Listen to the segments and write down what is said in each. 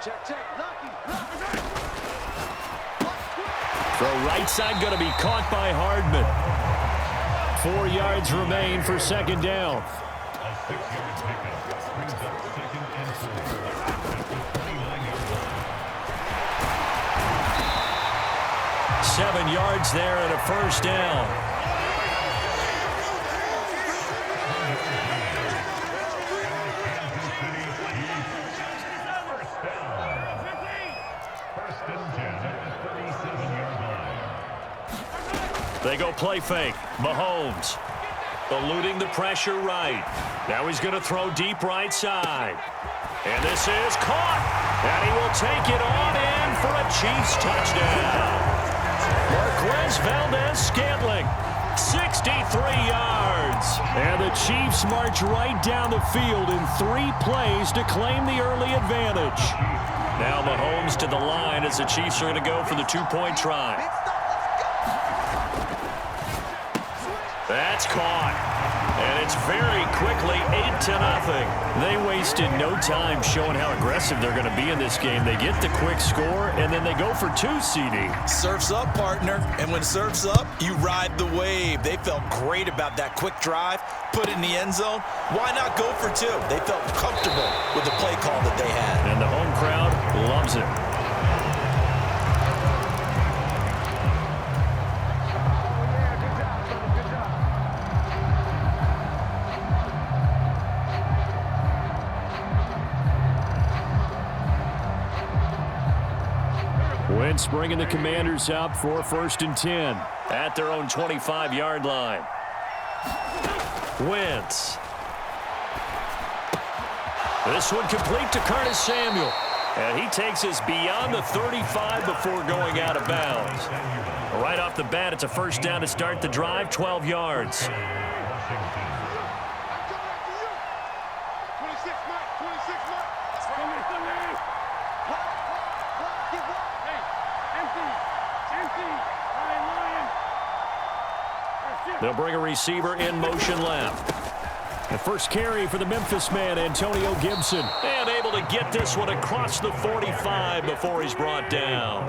Throw right side going to be caught by Hardman. 4 yards remain for second down. 7 yards there and a first down. They go play fake. Mahomes eluding the pressure right. Now he's going to throw deep right side. And this is caught. And he will take it on in for a Chiefs touchdown. Marquez Valdez-Scantling, 63 yards. And the Chiefs march right down the field in 3 plays to claim the early advantage. Now Mahomes to the line as the Chiefs are going to go for the 2-point try. That's caught. And it's very quickly 8-0. They wasted no time showing how aggressive they're going to be in this game. They get the quick score, and then they go for 2, CD. Surf's up, partner. And when surf's up, you ride the wave. They felt great about that quick drive, put it in the end zone. Why not go for 2? They felt comfortable with the play call that they had. And the home crowd loves it. Wentz bringing the Commanders up for 1st and 10 at their own 25-yard line. Wentz. This one complete to Curtis Samuel. And he takes us beyond the 35 before going out of bounds. Right off the bat, it's a first down to start the drive, 12 yards. They'll bring a receiver in motion left. The first carry for the Memphis man, Antonio Gibson. And able to get this one across the 45 before he's brought down.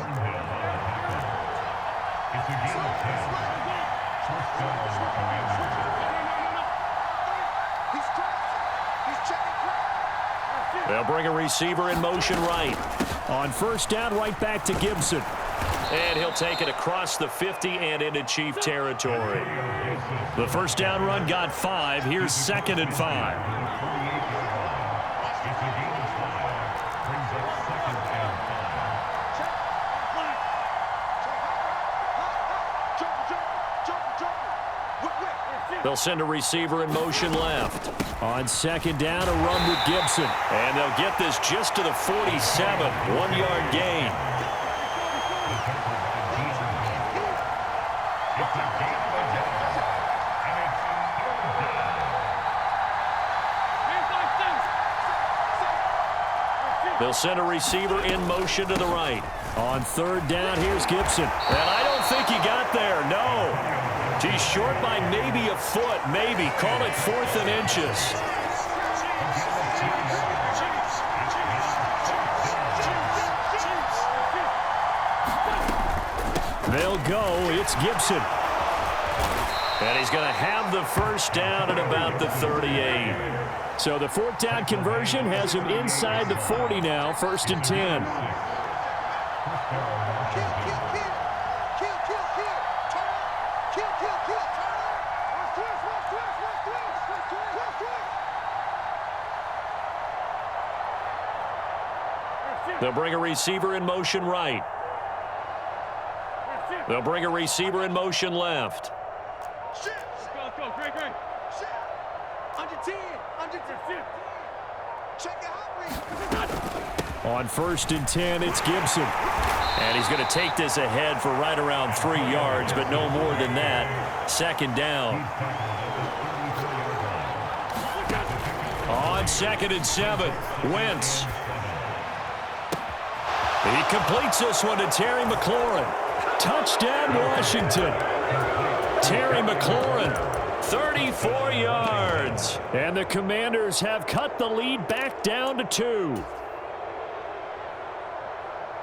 They'll bring a receiver in motion right. On first down, right back to Gibson. And he'll take it across the 50 and into Chief territory. The first down run got 5. Here's 2nd and 5. They'll send a receiver in motion left. On second down, a run with Gibson. And they'll get this just to the 47. 1-yard gain. They'll send a receiver in motion to the right. On third down, here's Gibson. And I don't think he got there, no. He's short by maybe a foot, maybe. Call it 4th and inches. They'll go. It's Gibson. And he's going to have the first down at about the 38. So the 4th down conversion has him inside the 40 now, 1st and 10. They'll bring a receiver in motion right. They'll bring a receiver in motion left. Go, Greg. Under 10. Check it out. On 1st and 10, it's Gibson. And he's going to take this ahead for right around 3 yards, but no more than that. 2nd down. On 2nd and 7, Wentz. He completes this one to Terry McLaurin. Touchdown, Washington. Terry McLaurin, 34 yards. And the Commanders have cut the lead back down to 2.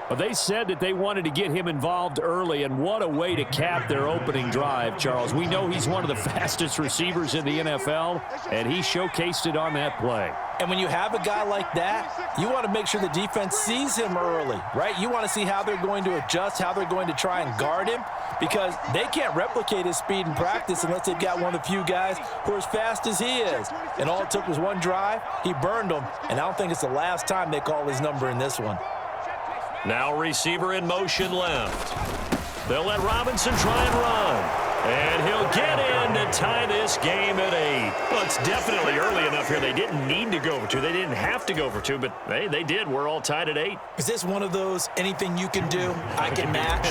Well, they said that they wanted to get him involved early, and what a way to cap their opening drive, Charles. We know he's one of the fastest receivers in the NFL, and he showcased it on that play. And when you have a guy like that, you want to make sure the defense sees him early, right? You want to see how they're going to adjust, how they're going to try and guard him, because they can't replicate his speed in practice unless they've got one of the few guys who are as fast as he is. And all it took was one drive. He burned them, and I don't think it's the last time they call his number in this one. Now receiver in motion left. They'll let Robinson try and run. And he'll get in to tie this game at 8. Well, it's definitely early enough here. They didn't need to go for 2. They didn't have to go for 2, but hey, they did. We're all tied at 8. Is this one of those anything you can do, I can match?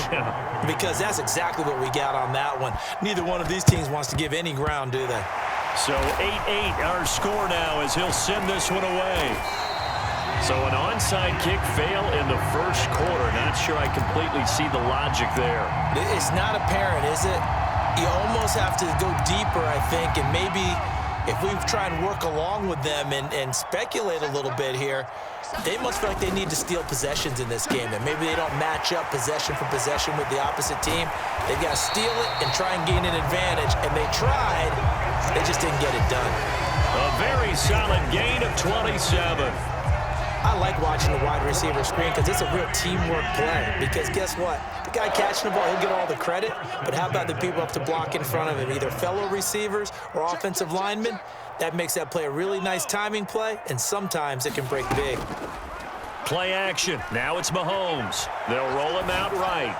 Because that's exactly what we got on that one. Neither one of these teams wants to give any ground, do they? So 8-8 our score now as he'll send this one away. So an onside kick fail in the first quarter. Not sure I completely see the logic there. It's not apparent, is it? You almost have to go deeper, I think, and maybe if we try and work along with them and speculate a little bit here, they must feel like they need to steal possessions in this game, and maybe they don't match up possession for possession with the opposite team. They've got to steal it and try and gain an advantage, and they tried. They just didn't get it done. A very solid gain of 27. I like watching the wide receiver screen because it's a real teamwork play. Because guess what? The guy catching the ball, he'll get all the credit. But how about the people up to block in front of him, either fellow receivers or offensive linemen? That makes that play a really nice timing play, and sometimes it can break big. Play action. Now it's Mahomes. They'll roll him out right.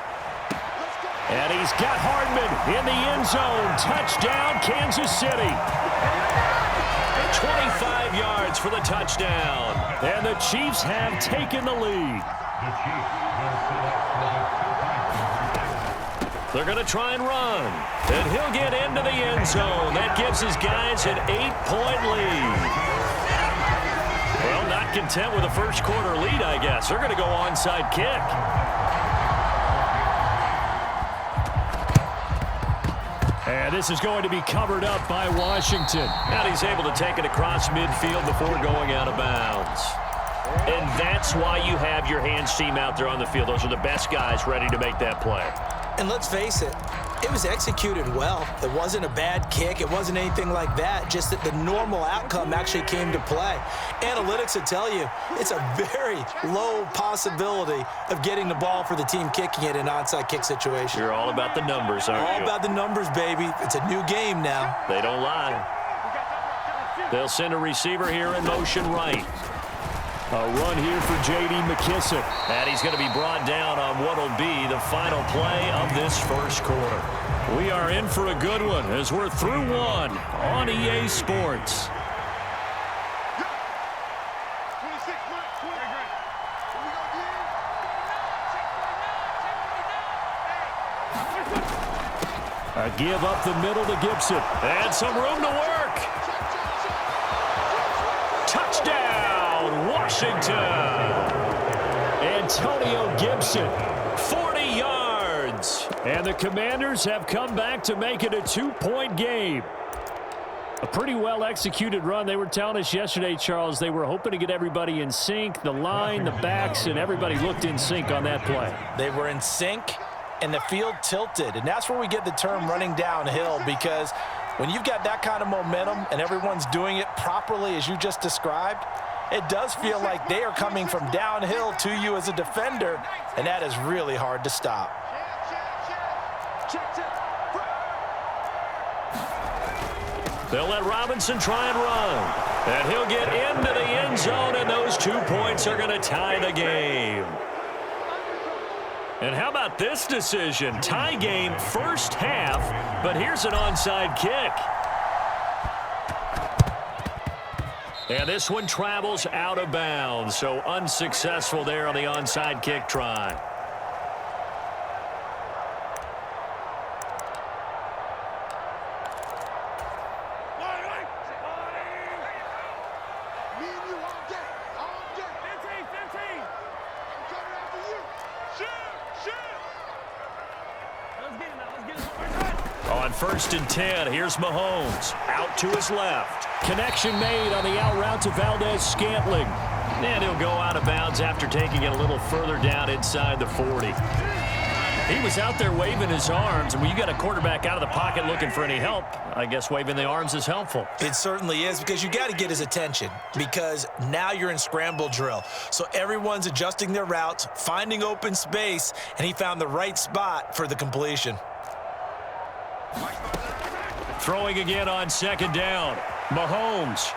And he's got Hardman in the end zone. Touchdown, Kansas City. 25 yards for the touchdown. And the Chiefs have taken the lead. They're going to try and run. And he'll get into the end zone. That gives his guys an 8-point lead. Well, not content with a first quarter lead, I guess. They're going to go onside kick. And this is going to be covered up by Washington. And he's able to take it across midfield before going out of bounds. And that's why you have your hands team out there on the field. Those are the best guys ready to make that play. And let's face it, it was executed well. It wasn't a bad kick. It wasn't anything like that. Just that the normal outcome actually came to play. Analytics will tell you it's a very low possibility of getting the ball for the team kicking it in an onside kick situation. You're all about the numbers, aren't you? All about the numbers, baby. It's a new game now. They don't lie. They'll send a receiver here in motion right. A run here for J.D. McKissick. And he's going to be brought down on what will be the final play of this first quarter. We are in for a good one as we're through one on EA Sports. A give up the middle to Gibson. And some room to work. Touchdown, Washington. Antonio Gibson, 40 yards. And the Commanders have come back to make it a 2-point game. A pretty well-executed run. They were telling us yesterday, Charles, they were hoping to get everybody in sync, the line, the backs, and everybody looked in sync on that play. They were in sync, and the field tilted. And that's where we get the term running downhill, because when you've got that kind of momentum and everyone's doing it properly as you just described, it does feel like they are coming from downhill to you as a defender, and that is really hard to stop. They'll let Robinson try and run. And he'll get into the end zone, and those 2 points are going to tie the game. And how about this decision? Tie game first half, but here's an onside kick. And this one travels out of bounds, so unsuccessful there on the onside kick try. On 1st and 10, here's Mahomes. Out to his left. Connection made on the out route to Valdez-Scantling. And he'll go out of bounds after taking it a little further down inside the 40. He was out there waving his arms, and when you got a quarterback out of the pocket looking for any help, I guess waving the arms is helpful. It certainly is, because you got to get his attention, because now you're in scramble drill. So everyone's adjusting their routes, finding open space, and he found the right spot for the completion. Throwing again on second down. Mahomes.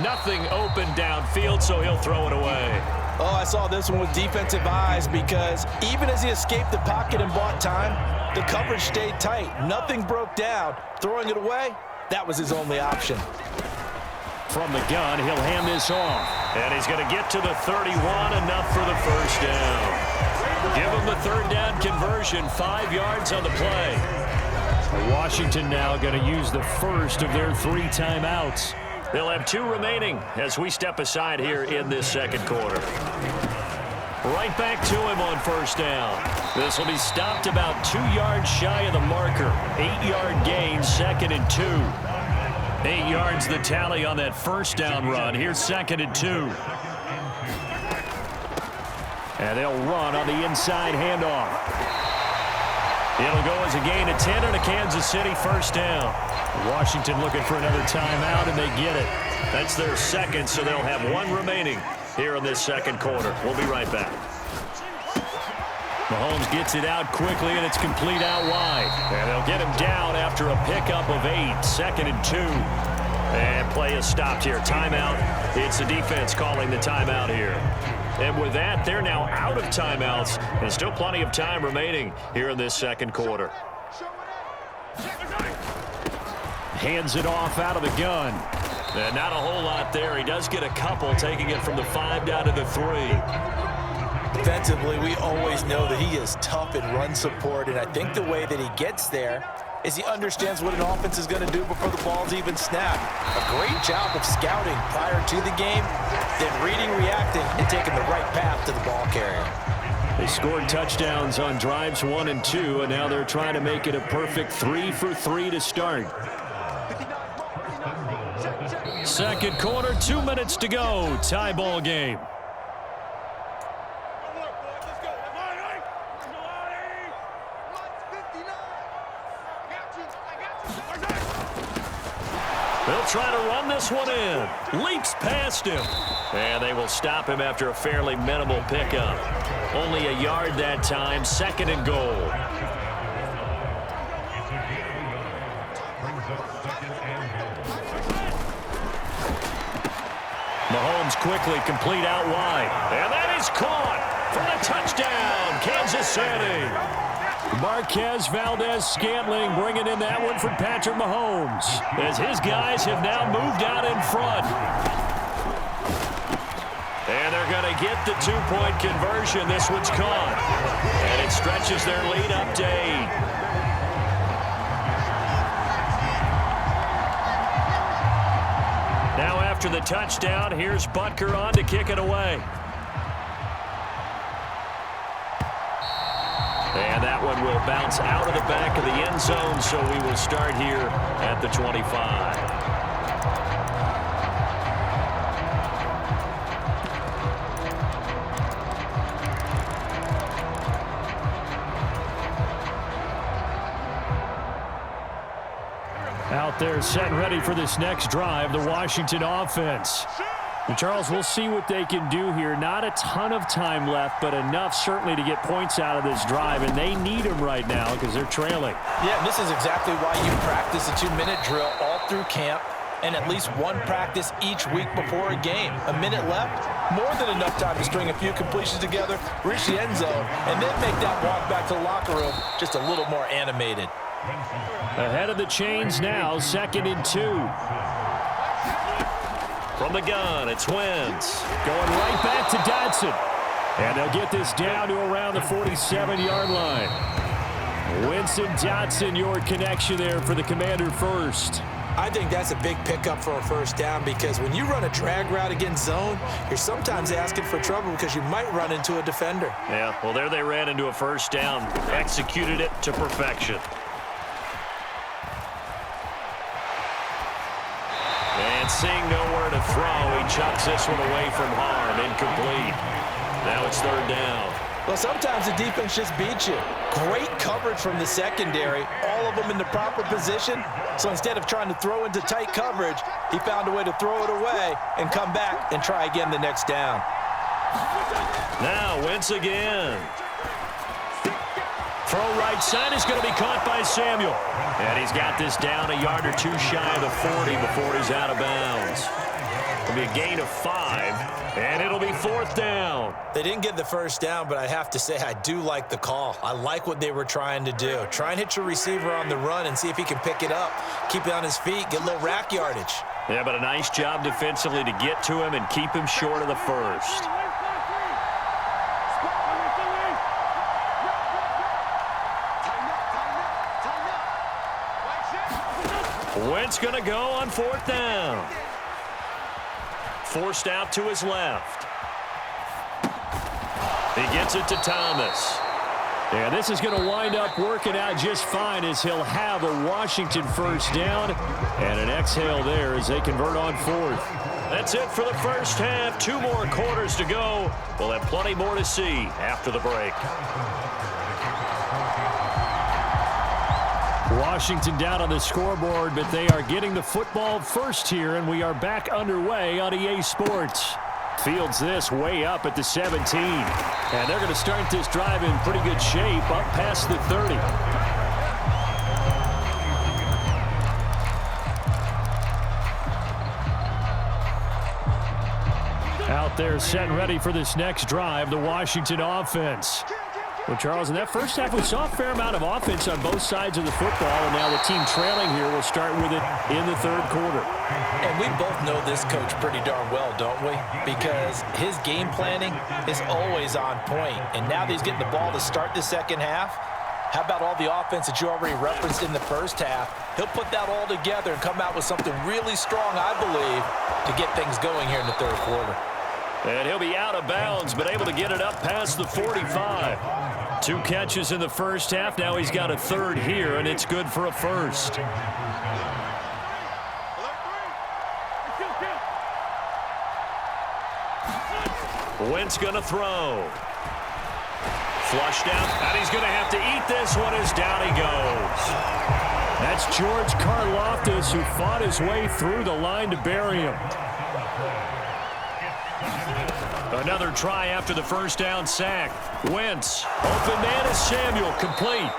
Nothing open downfield, so he'll throw it away. Oh, I saw this one with defensive eyes, because even as he escaped the pocket and bought time, the coverage stayed tight. Nothing broke down. Throwing it away, that was his only option. From the gun, he'll hand this off. And he's going to get to the 31, enough for the first down. Give him the third down conversion, 5 yards on the play. Washington now going to use the first of their 3 timeouts. They'll have 2 remaining as we step aside here in this second quarter. Right back to him on first down. This will be stopped about 2 yards shy of the marker. 8-yard gain, 2nd and 2. 8 yards the tally on that first down run. Here's 2nd and 2. And they'll run on the inside handoff. It'll go as a gain of 10 and a Kansas City first down. Washington looking for another timeout, and they get it. That's their second, so they'll have 1 remaining here in this second quarter. We'll be right back. Mahomes gets it out quickly, and it's complete out wide. And they'll get him down after a pickup of 8, 2nd and 2. And play is stopped here. Timeout. It's the defense calling the timeout here. And with that, they're now out of timeouts, and still plenty of time remaining here in this second quarter. Hands it off out of the gun. And not a whole lot there. He does get a couple, taking it from the 5 down to the 3. Defensively, we always know that he is tough in run support, and I think the way that he gets there is he understands what an offense is going to do before the ball's even snapped. A great job of scouting prior to the game, then reading, reacting, and taking the right path to the ball carrier. They scored touchdowns on drives 1 and 2, and now they're trying to make it a perfect 3 for 3 to start. Second quarter, 2 minutes to go. Tie ball game. They'll try to run this one in. Leaps past him. And they will stop him after a fairly minimal pickup. Only a yard that time, 2nd and goal. Mahomes quickly complete out wide. And that is caught for the touchdown, Kansas City. Marquez Valdez-Scantling bringing in that one from Patrick Mahomes, as his guys have now moved out in front. And they're going to get the 2-point conversion. This one's caught. And it stretches their lead up to 8. Now after the touchdown, here's Butker on to kick it away. And that one will bounce out of the back of the end zone, so we will start here at the 25. Out there set and ready for this next drive, the Washington offense. And Charles, we'll see what they can do here. Not a ton of time left, but enough certainly to get points out of this drive, and they need them right now because they're trailing. Yeah, and this is exactly why you practice a 2-minute drill all through camp and at least one practice each week before a game. A minute left, more than enough time to string a few completions together, reach the end zone, and then make that walk back to the locker room just a little more animated. Ahead of the chains now, 2nd and 2. From the gun, it's Wentz. Going right back to Dodson. And they'll get this down to around the 47-yard line. Winston Dodson, your connection there for the Commander first. I think that's a big pickup for a first down, because when you run a drag route against zone, you're sometimes asking for trouble because you might run into a defender. Yeah, well, there they ran into a first down. Executed it to perfection. And And seeing nowhere to throw, he chucks this one away from harm. Incomplete. Now it's third down. Well, sometimes the defense just beats you. Great coverage from the secondary, all of them in the proper position. So instead of trying to throw into tight coverage, he found a way to throw it away and come back and try again the next down. Now Wentz again. Throw right side is going to be caught by Samuel. And he's got this down a yard or two shy of the 40 before he's out of bounds. It'll be a gain of 5, and it'll be fourth down. They didn't get the first down, but I have to say I do like the call. I like what they were trying to do. Try and hit your receiver on the run and see if he can pick it up, keep it on his feet, get a little rack yardage. Yeah, but a nice job defensively to get to him and keep him short of the first. Wentz going to go on fourth down. Forced out to his left. He gets it to Thomas. Yeah, this is going to wind up working out just fine as he'll have a Washington first down and an exhale there as they convert on fourth. That's it for the first half. 2 more quarters to go. We'll have plenty more to see after the break. Washington down on the scoreboard, but they are getting the football first here, and we are back underway on EA Sports. Fields this way up at the 17. And they're going to start this drive in pretty good shape up past the 30. Out there set and ready for this next drive, the Washington offense. Well, Charles, in that first half, we saw a fair amount of offense on both sides of the football, and now the team trailing here will start with it in the third quarter. And we both know this coach pretty darn well, don't we? Because his game planning is always on point, and now that he's getting the ball to start the second half, how about all the offense that you already referenced in the first half? He'll put that all together and come out with something really strong, I believe, to get things going here in the third quarter. And he'll be out of bounds, but able to get it up past the 45. 2 catches in the first half. Now he's got a third here, and it's good for a first. Wentz going to throw. Flushed out, and he's going to have to eat this one as down he goes. That's George Karlaftis, who fought his way through the line to bury him. Another try after the first down sack. Wentz, open man is Samuel, complete.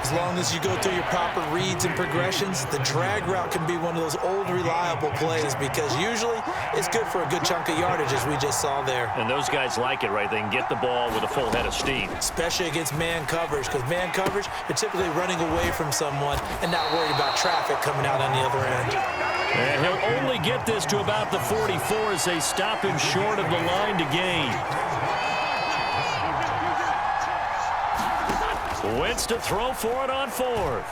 As long as you go through your proper reads and progressions, the drag route can be one of those old reliable plays because usually it's good for a good chunk of yardage, as we just saw there. And those guys like it, right? They can get the ball with a full head of steam. Especially against man coverage, because man coverage, you're typically running away from someone and not worried about traffic coming out on the other end. And he'll only get this to about the 44 as they stop him short of the line to gain. Wentz to throw for it on fourth.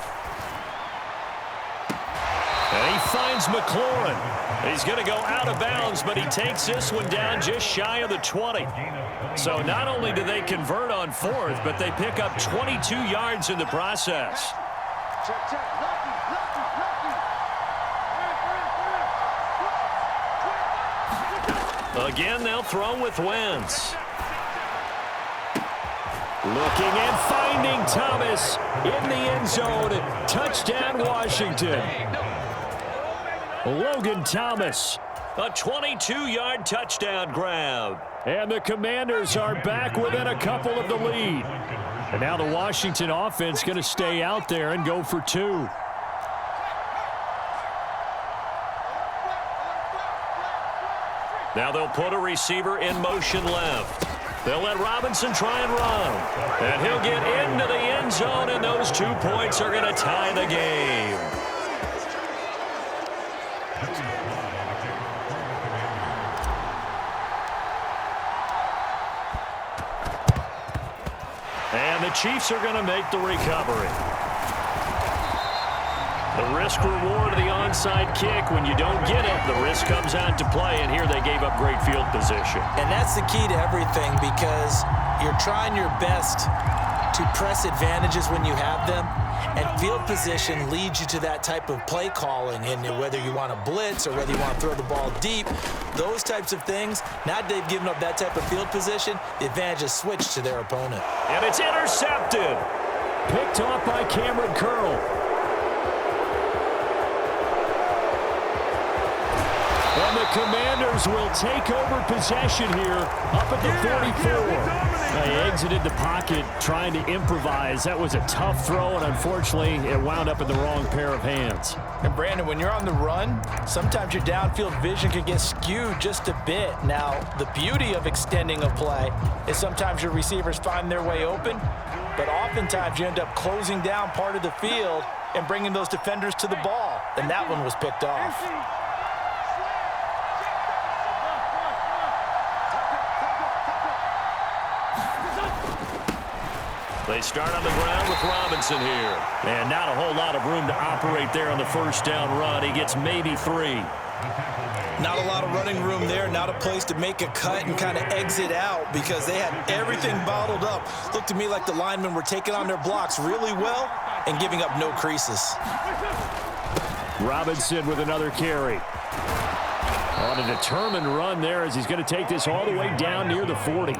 And he finds McLaurin. He's going to go out of bounds, but he takes this one down just shy of the 20. So not only do they convert on fourth, but they pick up 22 yards in the process. Again, they'll throw with Wentz. Looking and finding Thomas in the end zone. Touchdown, Washington. Logan Thomas, a 22-yard touchdown grab. And the Commanders are back within a couple of the lead. And now the Washington offense going to stay out there and go for 2. Now they'll put a receiver in motion left. They'll let Robinson try and run. And he'll get into the end zone, and those 2 points are going to tie the game. And the Chiefs are going to make the recovery. The risk-reward of the onside kick, when you don't get it, the risk comes out to play, and here they gave up great field position. And that's the key to everything because you're trying your best to press advantages when you have them, and field position leads you to that type of play calling, and whether you want to blitz or whether you want to throw the ball deep, those types of things, now that they've given up that type of field position, the advantage is switched to their opponent. And it's intercepted. Picked off by Cameron Curl. And the Commanders will take over possession here up at the 44. They exited the pocket trying to improvise. That was a tough throw, and unfortunately, it wound up in the wrong pair of hands. And Brandon, when you're on the run, sometimes your downfield vision can get skewed just a bit. Now, the beauty of extending a play is sometimes your receivers find their way open, but oftentimes you end up closing down part of the field and bringing those defenders to the ball, and that one was picked off. They start on the ground with Robinson here. And not a whole lot of room to operate there on the first down run. He gets maybe 3. Not a lot of running room there, not a place to make a cut and kind of exit out because they had everything bottled up. Looked to me like the linemen were taking on their blocks really well and giving up no creases. Robinson with another carry. On a determined run there as he's going to take this all the way down near the 40.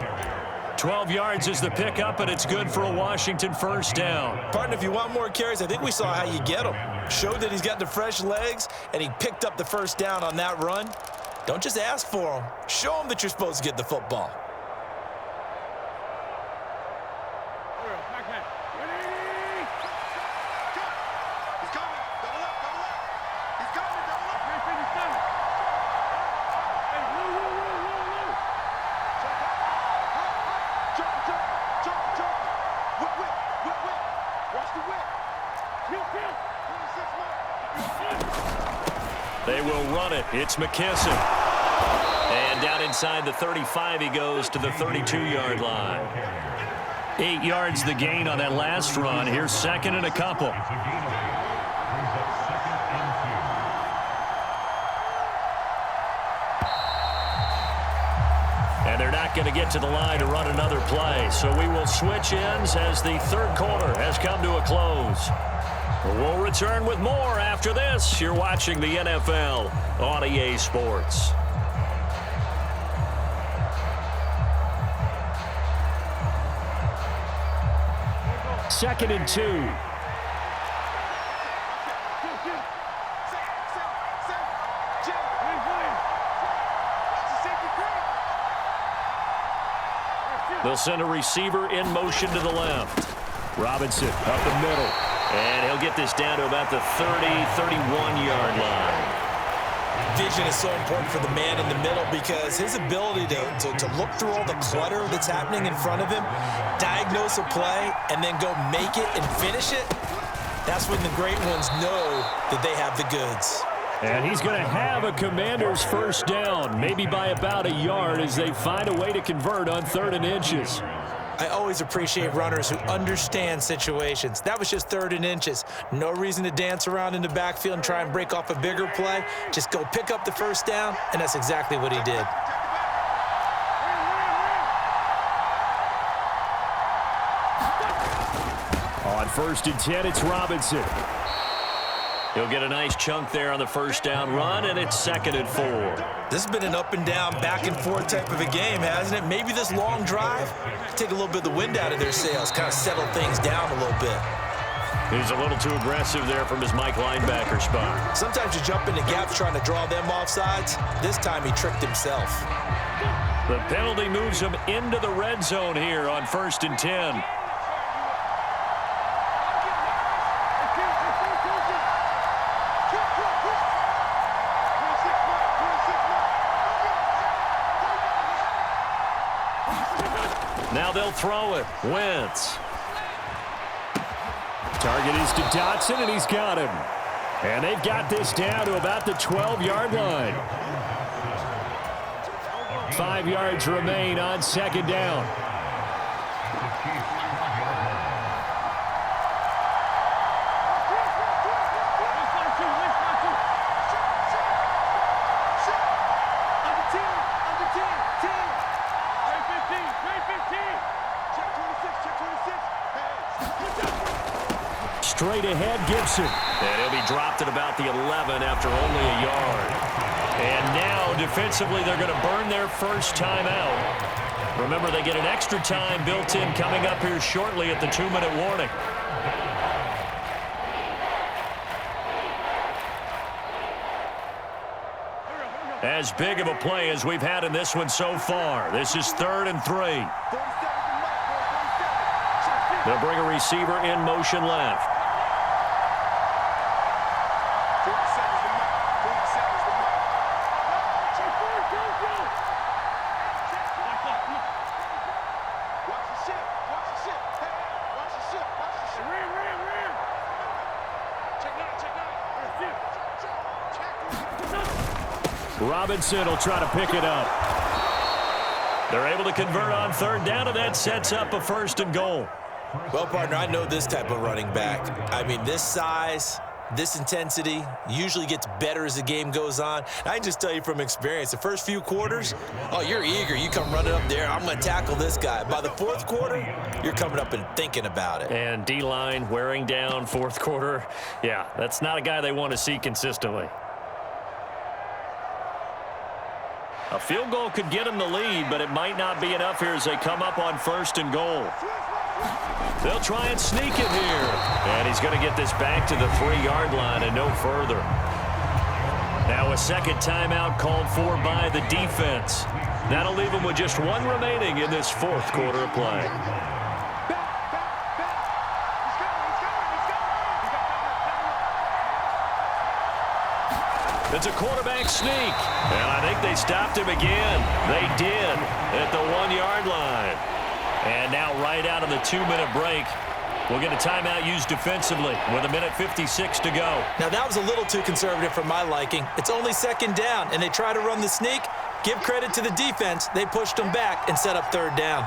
12 yards is the pickup, and it's good for a Washington first down. Partner, if you want more carries, I think we saw how you get them. Showed that he's got the fresh legs, and he picked up the first down on that run. Don't just ask for them. Show them that you're supposed to get the football. They will run it. It's McKissick. And down inside the 35, he goes to the 32-yard line. 8 yards the gain on that last run. Here's second and a couple. And they're not going to get to the line to run another play. So we will switch ends as the third quarter has come to a close. We'll return with more after this. You're watching the NFL on EA Sports. Second and 2. They'll send a receiver in motion to the left. Robinson up the middle. And he'll get this down to about the 30, 31-yard line. Vision is so important for the man in the middle because his ability to look through all the clutter that's happening in front of him, diagnose a play, and then go make it and finish it, that's when the great ones know that they have the goods. And he's going to have a Commander's first down, maybe by about a yard as they find a way to convert on 3rd and inches. I always appreciate runners who understand situations. That was just 3rd and inches. No reason to dance around in the backfield and try and break off a bigger play. Just go pick up the first down, and that's exactly what he did. On 1st and 10, it's Robinson. He'll get a nice chunk there on the first down run, and it's 2nd and 4. This has been an up and down, back and forth type of a game, hasn't it? Maybe this long drive take a little bit of the wind out of their sails, kind of settle things down a little bit. He's a little too aggressive there from his Mike linebacker spot. Sometimes you jump into gaps trying to draw them off sides. This time he tricked himself. The penalty moves him into the red zone here on 1st and 10. Now they'll throw it. Wentz. Target is to Dotson, and he's got him. And they've got this down to about the 12-yard line. 5 yards remain on 2nd down. straight ahead, Gibson. And he'll be dropped at about the 11 after only a yard. And now, defensively, they're going to burn their first timeout. Remember, they get an extra time built in coming up here shortly at the 2-minute warning. As big of a play as we've had in this one so far. This is 3rd and 3. They'll bring a receiver in motion left. Robinson will try to pick it up. They're able to convert on 3rd down, and that sets up a 1st and goal. Well, partner, I know this type of running back. I mean, this size, this intensity usually gets better as the game goes on. I can just tell you from experience, the first few quarters, oh, you're eager. You come running up there, I'm going to tackle this guy. By the 4th quarter, you're coming up and thinking about it. And D-line wearing down 4th quarter. Yeah, that's not a guy they want to see consistently. A field goal could get them the lead, but it might not be enough here as they come up on 1st and goal. They'll try and sneak it here. And he's going to get this back to the 3-yard line and no further. Now a second timeout called for by the defense. That'll leave them with just 1 remaining in this 4th quarter of play. It's a quarterback sneak, and I think they stopped him again. They did at the 1-yard line. And now right out of the 2-minute break, we'll get a timeout used defensively with 1:56 to go. Now that was a little too conservative for my liking. It's only 2nd down, and they try to run the sneak. Give credit to the defense. They pushed them back and set up 3rd down.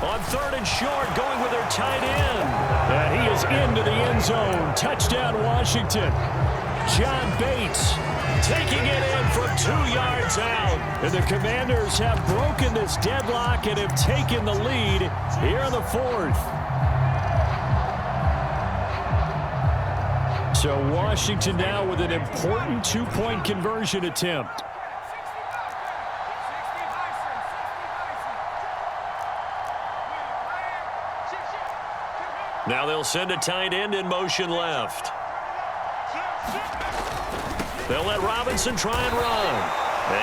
On 3rd and short, going with their tight end. And he is into the end zone. Touchdown, Washington. John Bates taking it in from 2 yards out. And the Commanders have broken this deadlock and have taken the lead here in the 4th. So Washington now with an important 2-point conversion attempt. Now they'll send a tight end in motion left. They'll let Robinson try and run.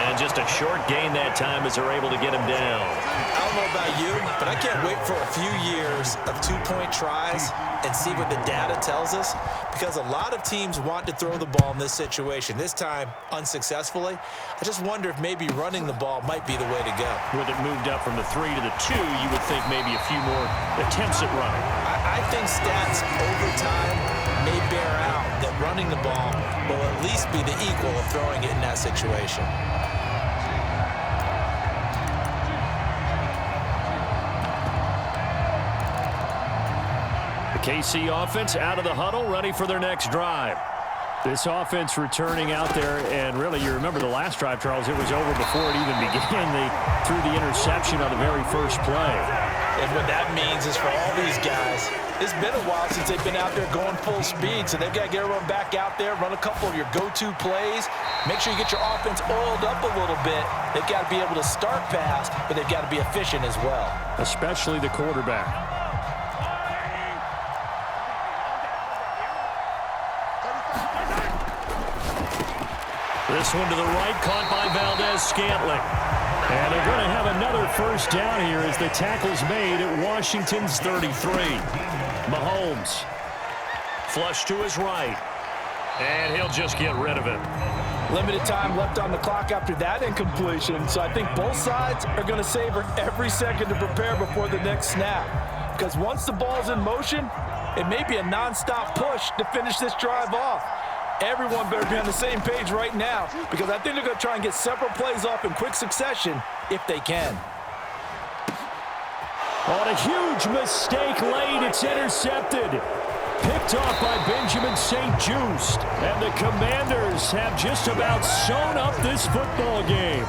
And just a short gain that time as they're able to get him down. I don't know about you, but I can't wait for a few years of 2-point tries and see what the data tells us, because a lot of teams want to throw the ball in this situation. This time, unsuccessfully. I just wonder if maybe running the ball might be the way to go. With it moved up from the 3 to the 2, you would think maybe a few more attempts at running. I think stats over time may bear out that running the ball will at least be the equal of throwing it in that situation. KC offense out of the huddle, ready for their next drive. This offense returning out there, and really, you remember the last drive, Charles, it was over before it even began. They threw the interception on the very first play. And what that means is for all these guys, it's been a while since they've been out there going full speed, so they've got to get everyone back out there, run a couple of your go-to plays, make sure you get your offense oiled up a little bit. They've got to be able to start fast, but they've got to be efficient as well. Especially the quarterback. This one to the right, caught by Valdez-Scantling. And they're going to have another first down here as the tackle's made at Washington's 33. Mahomes. Flush to his right. And he'll just get rid of it. Limited time left on the clock after that incompletion, so I think both sides are going to savor every second to prepare before the next snap. Because once the ball's in motion, it may be a nonstop push to finish this drive off. Everyone better be on the same page right now, because I think they're going to try and get several plays off in quick succession if they can. On a huge mistake late, it's intercepted. Picked off by Benjamin St-Juste. And the Commanders have just about sewn up this football game.